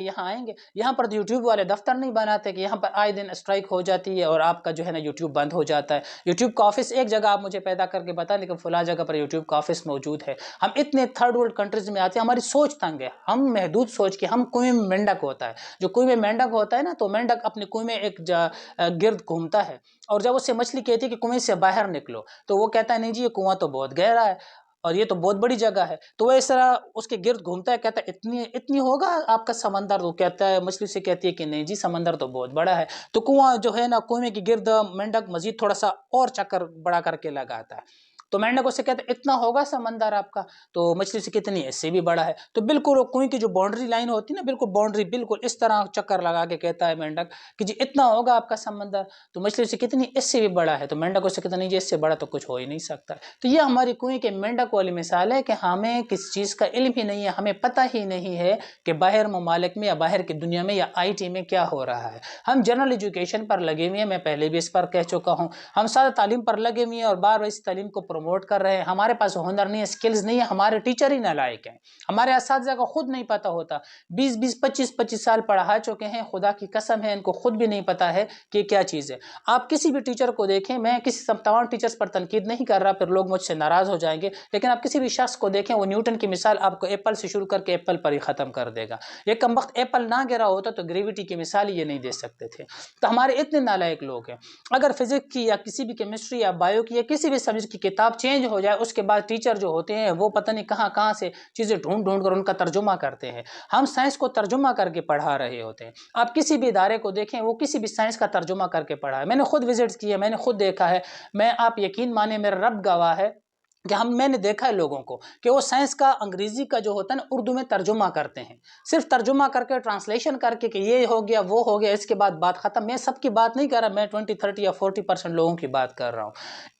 यहाँ आएंगे, यहाँ पर तो यूट्यूब वाले दफ्तर नहीं बनाते कि यहाँ पर आए दिन स्ट्राइक हो जाती है और आपका जो है ना यूट्यूब बंद हो जाता है। यूट्यूब का ऑफिस एक जगह आप मुझे पैदा करके बता दें कि फला जगह पर यूट्यूब का ऑफिस मौजूद है। हम इतने थर्ड वर्ल्ड कंट्रीज में आते हैं, हमारी सोच तंग है, हम महदूद सोच के, हम कुएं में मेंढक होता है, जो कुएं में मेंढक होता है ना, तो मेंढक अपने कुएं में एक गिर्द घूमता है, और जब उससे मछली कहती है कि कुएं से बाहर निकलो, तो वो कहता है नहीं जी ये कुआं तो बहुत गहरा है और ये तो बहुत बड़ी जगह है। तो वो इस तरह उसके गिर्द घूमता है, कहता है इतनी इतनी होगा आपका समंदर, तो कहता है, मछली से कहती है कि नहीं जी समंदर तो बहुत बड़ा है। तो कुआं जो है ना, कुएं के गिर्द मेंढक मजीद थोड़ा सा और चक्कर बड़ा करके लगाता है। तो मेंढक उससे कहता है इतना होगा समंदर आपका, तो मछली से कितनी, इससे भी बड़ा है। तो बिल्कुल वो कुएं की जो बाउंड्री लाइन होती है ना, बिल्कुल बाउंड्री बिल्कुल इस तरह चक्कर लगा के कहता है मेंढक कि जी इतना होगा आपका समंदर, तो मछली से कितनी, इससे भी बड़ा है। तो मेंढक उससे कहता नहीं जी इससे बड़ा तो कुछ हो ही नहीं सकता। तो ये हमारी कुएं के मेंढक वाली मिसाल है कि हमें किस चीज़ का इल्म ही नहीं है, हमें पता ही नहीं है कि बाहर ममालिक में या बाहर की दुनिया में या IT में क्या हो रहा है। हम जनरल एजुकेशन पर लगे हुए हैं, मैं पहले भी इस पर कह चुका हूँ, हम सारा तालीम पर लगे हुए हैं और बार बार इस तालीम को प्रमोट कर रहे हैं। हमारे पास हुनर नहीं है, स्किल्स नहीं है, हमारे टीचर ही नालायक हैं, हमारे असातिज़ा को खुद नहीं पता होता। 20-20 25-25 साल पढ़ा चुके हैं, खुदा की कसम है इनको खुद भी नहीं पता है कि क्या चीज़ है। आप किसी भी टीचर को देखें, मैं किसी तमाम टीचर्स पर तनकीद नहीं कर रहा, फिर लोग मुझसे नाराज़ हो जाएंगे, लेकिन आप किसी भी शख्स को देखें, वो न्यूटन की मिसाल आपको एप्पल से शुरू करके एप्पल पर ही ख़त्म कर देगा। ये कम वक्त एप्पल ना गिरा होता तो ग्रेविटी की मिसाल ये नहीं दे सकते थे। तो हमारे इतने नालायक लोग हैं। अगर फिजिक्स की या किसी भी केमिस्ट्री या बायो की या किसी भी सब्जेक्ट की किताब चेंज हो जाए, उसके बाद टीचर जो होते हैं वो पता नहीं कहाँ कहाँ से चीज़ें ढूंढ ढूंढ कर उनका तर्जुमा करते हैं। हम साइंस को तर्जुमा करके पढ़ा रहे होते हैं। आप किसी भी इदारे को देखें, वो किसी भी साइंस का तर्जुमा करके पढ़ा है। मैंने खुद विजिट्स किए, मैंने खुद देखा है। मैं, आप यकीन माने, मेरा रब गवाह है कि मैंने देखा है लोगों को कि वो साइंस का अंग्रेजी का जो होता है ना, उर्दू में तर्जुमा करते हैं, सिर्फ तर्जुमा करके, ट्रांसलेशन करके कि ये हो गया वो हो गया, इसके बाद बात खत्म। मैं सबकी बात नहीं कर रहा, मैं 20-30 या 40% लोगों की बात कर रहा हूँ।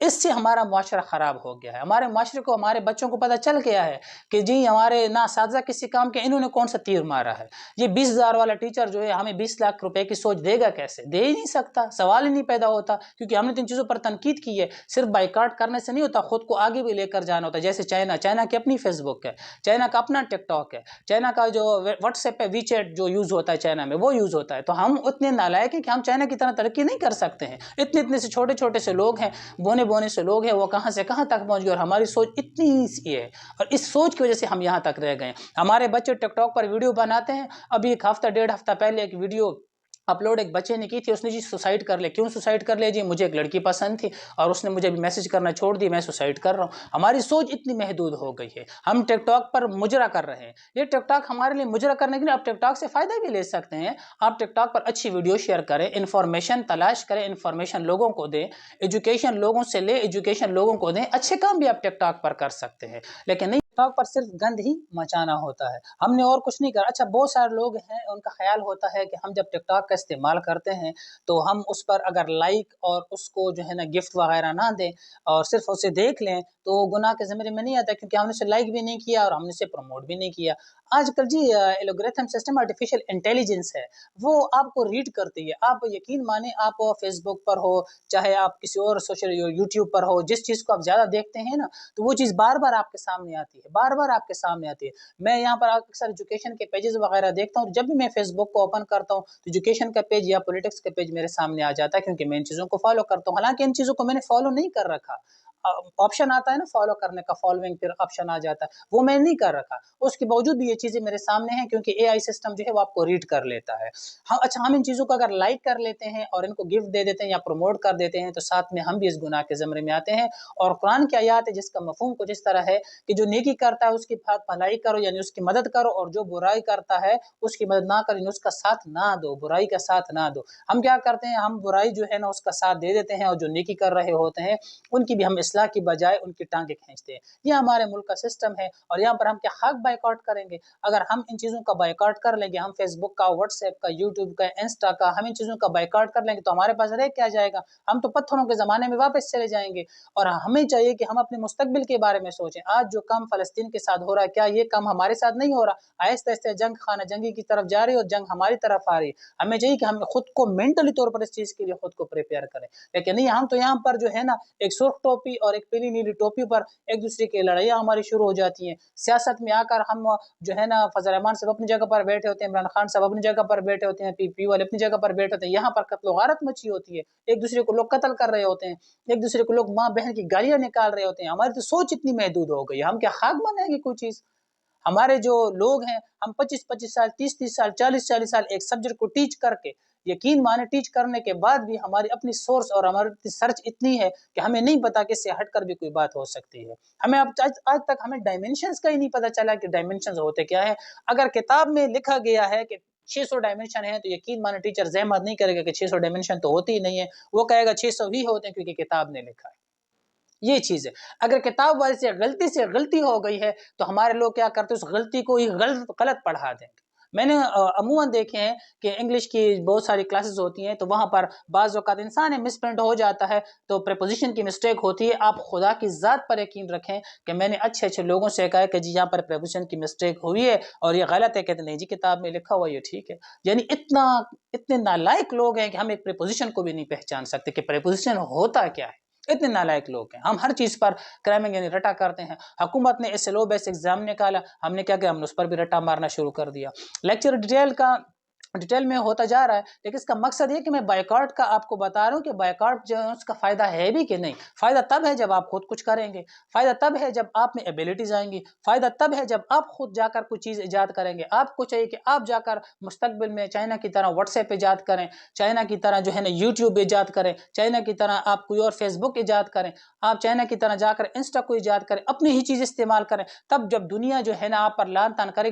इससे हमारा मुआशरा ख़राब हो गया है। हमारे मुआशरे को, हमारे बच्चों को पता चल गया है कि जी हमारे ना साजा किसी काम के, इन्होंने कौन सा तीर मारा है। ये 20,000 वाला टीचर जो है हमें 20 लाख रुपए की सोच देगा कैसे? दे ही नहीं सकता, सवाल ही नहीं पैदा होता, क्योंकि हमने तो इन चीज़ों पर तनकीद की है। सिर्फ बाइकाट करने से नहीं होता, खुद को आगे भी लेकर जाना होता है। जैसे चाइना की अपनी फेसबुक है, चाइना का अपना टिकटॉक है, चाइना का जो व्हाट्सएप है, वीचैट जो यूज़ होता है चाइना में, वो यूज़ होता है। तो हम उतने नालायक हैं कि हम चाइना की तरह तरक्की नहीं कर सकते हैं। इतने इतने से छोटे छोटे से लोग हैं, बोने बोने से लोग हैं, वो कहाँ से कहाँ तक पहुँच गए, और हमारी सोच इतनी सी है, और इस सोच की वजह से हम यहाँ तक रह गए। हमारे बच्चे टिकटॉक पर वीडियो बनाते हैं। अभी एक हफ्ता 1.5 हफ्ता पहले एक वीडियो अपलोड एक बच्चे ने की थी, उसने जी सुसाइड कर लिया। क्यों सुसाइड कर लिया? जी मुझे एक लड़की पसंद थी और उसने मुझे भी मैसेज करना छोड़ दी, मैं सुसाइड कर रहा हूँ। हमारी सोच इतनी महदूद हो गई है, हम टिकटॉक पर मुजरा कर रहे हैं। ये टिकटॉक हमारे लिए मुजरा करने के लिए, आप टिकटॉक से फ़ायदा भी ले सकते हैं। आप टिकटॉक पर अच्छी वीडियो शेयर करें, इन्फॉर्मेशन तलाश करें, इन्फॉर्मेशन लोगों को दें, एजुकेशन लोगों से ले, एजुकेशन लोगों को दें। अच्छे काम भी आप टिकटॉक पर कर सकते हैं, लेकिन नहीं, टिकटॉक पर सिर्फ गंद ही मचाना होता है। हमने और कुछ नहीं करा। अच्छा, बहुत सारे लोग हैं, उनका ख्याल होता है कि हम जब टिकटॉक का इस्तेमाल करते हैं तो हम उस पर अगर लाइक और उसको जो है ना गिफ्ट वगैरह ना दें और सिर्फ उसे देख लें तो वो गुनाह के ज़मरे में नहीं आता, क्योंकि हमने उसे लाइक भी नहीं किया और हमने उसे प्रमोट भी नहीं किया। आजकल जी एल्गोरिथम सिस्टम, आर्टिफिशियल इंटेलिजेंस है, वो आपको रीड करती है। आप यकीन माने, आप फेसबुक पर हो, चाहे आप किसी और सोशल यूट्यूब पर हो, जिस चीज़ को आप ज़्यादा देखते हैं ना, तो वो चीज़ बार बार आपके सामने आती है, बार बार आपके सामने आती है। मैं यहाँ पर अक्सर एजुकेशन के पेजेस वगैरह देखता हूँ, जब भी मैं फेसबुक को ओपन करता हूँ तो एजुकेशन का पेज या पॉलिटिक्स का पेज मेरे सामने आ जाता है, क्योंकि मैं इन चीज़ों को फॉलो करता हूँ। हालांकि इन चीज़ों को मैंने फॉलो नहीं कर रखा। ऑप्शन आता है ना फॉलो करने का, फॉलोइंग, फिर ऑप्शन आ जाता है, वो मैं नहीं कर रखा। उसके बावजूद भी ये चीज़ें मेरे सामने हैं, क्योंकि एआई सिस्टम जो है वो आपको रीड कर लेता है। हाँ, अच्छा, हम इन चीज़ों को अगर लाइक कर लेते हैं और इनको गिफ्ट दे देते हैं या प्रमोट कर देते हैं, तो साथ में हम भी इस गुनाह के ज़मरे में आते हैं। और कुरान की आयत है जिसका मफ़हूम कुछ इस तरह है कि जो नेकी करता है उसकी भलाई करो, यानी उसकी मदद करो, और जो बुराई करता है उसकी मदद ना करो, यानी उसका साथ ना दो, बुराई का साथ ना दो। हम क्या करते हैं, हम बुराई जो है ना उसका साथ दे देते हैं, और जो नेकी कर रहे होते हैं उनकी भी हम इस्लाह की बजाय उनकी टांगे खींचते हैं। ये हमारे मुल्क का सिस्टम है। और यहाँ पर हम क्या हक बाइकआउट करेंगे? अगर हम इन चीज़ों का बाइकआउट कर लेंगे, हम फेसबुक का, व्हाट्सएप का, यूट्यूब का, इंस्टा का, हम इन चीज़ों का बाइकआउट कर लेंगे, तो हमारे पास रह क्या जाएगा? हम तो पत्थरों के ज़माने में वापस चले जाएंगे। और हमें चाहिए कि हम अपने मुस्तकबिल के बारे में सोचें। आज जो काम फ़लस्तीन के साथ हो रहा है, क्या ये काम हमारे साथ नहीं हो रहा? आहिस्ता आहिस्ता जंग खाना जंगी की तरफ जा रही है और जंग हमारी तरफ आ रही है। हमें चाहिए कि हम खुद को मेंटली तौर पर इस चीज़ के लिए खुद को प्रिपेयर करें। लेकिन नहीं, हम तो यहाँ पर जो है ना एक सुर्ख टोपी और एक पीली नीली टोपी पर एक दूसरे की लड़ाइयाँ हमारी शुरू हो जाती हैं। सियासत में आकर हम जो है ना, फजल रहमान साहब अपनी जगह पर बैठे होते हैं, इमरान खान साहब अपनी जगह पर बैठे होते हैं, पीपी वाले अपनी जगह पर बैठे होते हैं, यहाँ पर कत्ल गारत मची होती है, एक दूसरे को लोग कत्ल कर रहे होते हैं, एक दूसरे को लोग माँ बहन की गालियाँ निकाल रहे होते हैं। हमारी तो सोच इतनी महदूद हो गई है, हम क्या खाक बनाएंगे कोई चीज़? हमारे जो लोग हैं, हम 25-25 साल, 30-30 साल, 40-40 साल एक सब्जेक्ट को टीच करके, यकीन माने टीच करने के बाद भी हमारी अपनी सोर्स और हमारी सर्च इतनी है कि हमें नहीं पता कि इससे हटकर भी कोई बात हो सकती है। हमें अब आज तक हमें डायमेंशंस का ही नहीं पता चला कि डायमेंशंस होते क्या है। अगर किताब में लिखा गया है कि 600 डायमेंशन है, तो यकीन माने टीचर ज़हमत नहीं करेगा कि 600 डायमेंशन तो होती ही नहीं है, वो कहेगा 600 ही होते हैं क्योंकि किताब ने लिखा है। ये चीज़ है। अगर किताब वाले से गलती हो गई है, तो हमारे लोग क्या करते हैं, उस गलती को ही गलत पढ़ा देंगे। मैंने अमूमन देखे हैं कि इंग्लिश की बहुत सारी क्लासेस होती हैं, तो वहाँ पर बाज़ औक़ात इंसान है मिसप्रिंट हो जाता है, तो प्रीपोज़िशन की मिस्टेक होती है। आप खुदा की ज़ात पर यकीन रखें कि मैंने अच्छे-अच्छे लोगों से कहा है कि जी यहाँ पर प्रीपोज़िशन की मिस्टेक हुई है और ये गलत है, कहते नहीं जी किताब में लिखा हुआ ये ठीक है। यानी इतने नालायक लोग हैं कि हम एक प्रीपोज़िशन को भी नहीं पहचान सकते कि प्रीपोज़िशन होता क्या है। इतने नालायक लोग हैं। हम हर चीज़ पर क्रैमिंग यानी रटा करते हैं। हुकूमत ने एसएलओ बेस एग्ज़ाम निकाला, हमने क्या किया, हमने उस पर भी रटा मारना शुरू कर दिया। लेक्चर डिटेल में होता जा रहा है, लेकिन इसका मकसद ये कि मैं बायकॉट का आपको बता रहा हूँ कि बायकॉट जो है उसका फ़ायदा है भी कि नहीं। फ़ायदा तब है जब आप खुद कुछ करेंगे, फ़ायदा तब है जब आप में एबिलिटीज़ आएँगी, फ़ायदा तब है जब आप खुद जाकर कुछ चीज़ ईजाद करेंगे। आपको चाहिए कि आप जाकर मुस्तकबिल में चाइना की तरह व्हाट्सएप ईजाद करें, चाइना की तरह जो है ना यूट्यूब ईजाद करें, चाइना की तरह आप कोई और फेसबुक ईजाद करें, आप चाइना की तरह जाकर इंस्टा को ईजाद करें, अपनी ही चीज़ इस्तेमाल करें। तब जब दुनिया जो है ना आप पर लान तान करेगी,